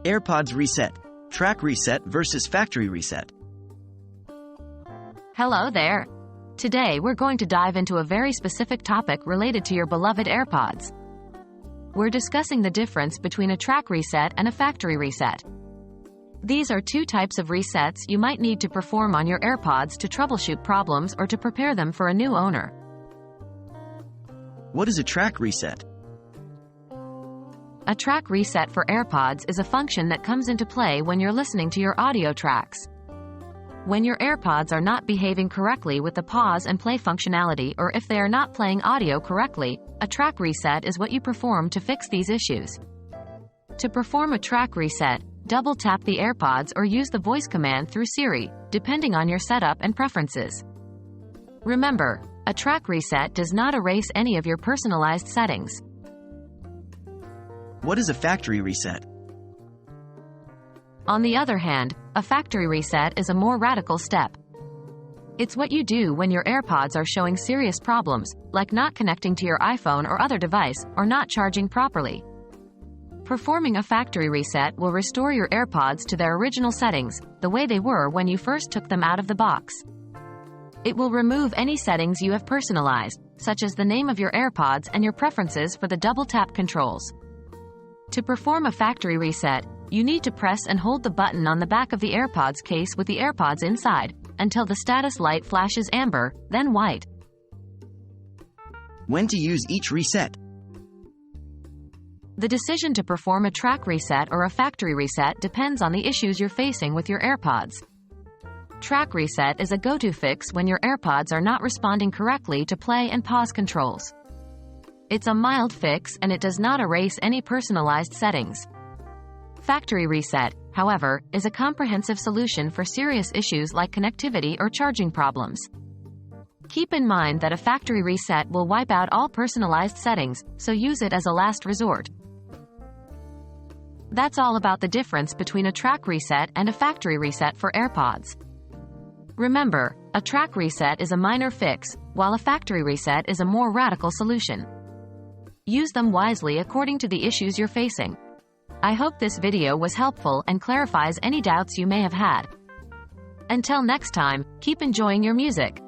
AirPods reset. Track reset versus factory reset. Hello there. Today we're going to dive into a very specific topic related to your beloved AirPods. We're discussing the difference between a track reset and a factory reset. These are two types of resets you might need to perform on your AirPods to troubleshoot problems or to prepare them for a new owner. What is a track reset? A track reset for AirPods is a function that comes into play when you're listening to your audio tracks. When your AirPods are not behaving correctly with the pause and play functionality, or if they are not playing audio correctly, a track reset is what you perform to fix these issues. To perform a track reset, double-tap the AirPods or use the voice command through Siri, depending on your setup and preferences. Remember, a track reset does not erase any of your personalized settings. What is a factory reset? On the other hand, a factory reset is a more radical step. It's what you do when your AirPods are showing serious problems, like not connecting to your iPhone or other device, or not charging properly. Performing a factory reset will restore your AirPods to their original settings, the way they were when you first took them out of the box. It will remove any settings you have personalized, such as the name of your AirPods and your preferences for the double-tap controls. To perform a factory reset, you need to press and hold the button on the back of the AirPods case with the AirPods inside, until the status light flashes amber, then white. When to use each reset? The decision to perform a track reset or a factory reset depends on the issues you're facing with your AirPods. Track reset is a go-to fix when your AirPods are not responding correctly to play and pause controls. It's a mild fix and it does not erase any personalized settings. Factory reset, however, is a comprehensive solution for serious issues like connectivity or charging problems. Keep in mind that a factory reset will wipe out all personalized settings, so use it as a last resort. That's all about the difference between a track reset and a factory reset for AirPods. Remember, a track reset is a minor fix, while a factory reset is a more radical solution. Use them wisely according to the issues you're facing. I hope this video was helpful and clarifies any doubts you may have had. Until next time, keep enjoying your music.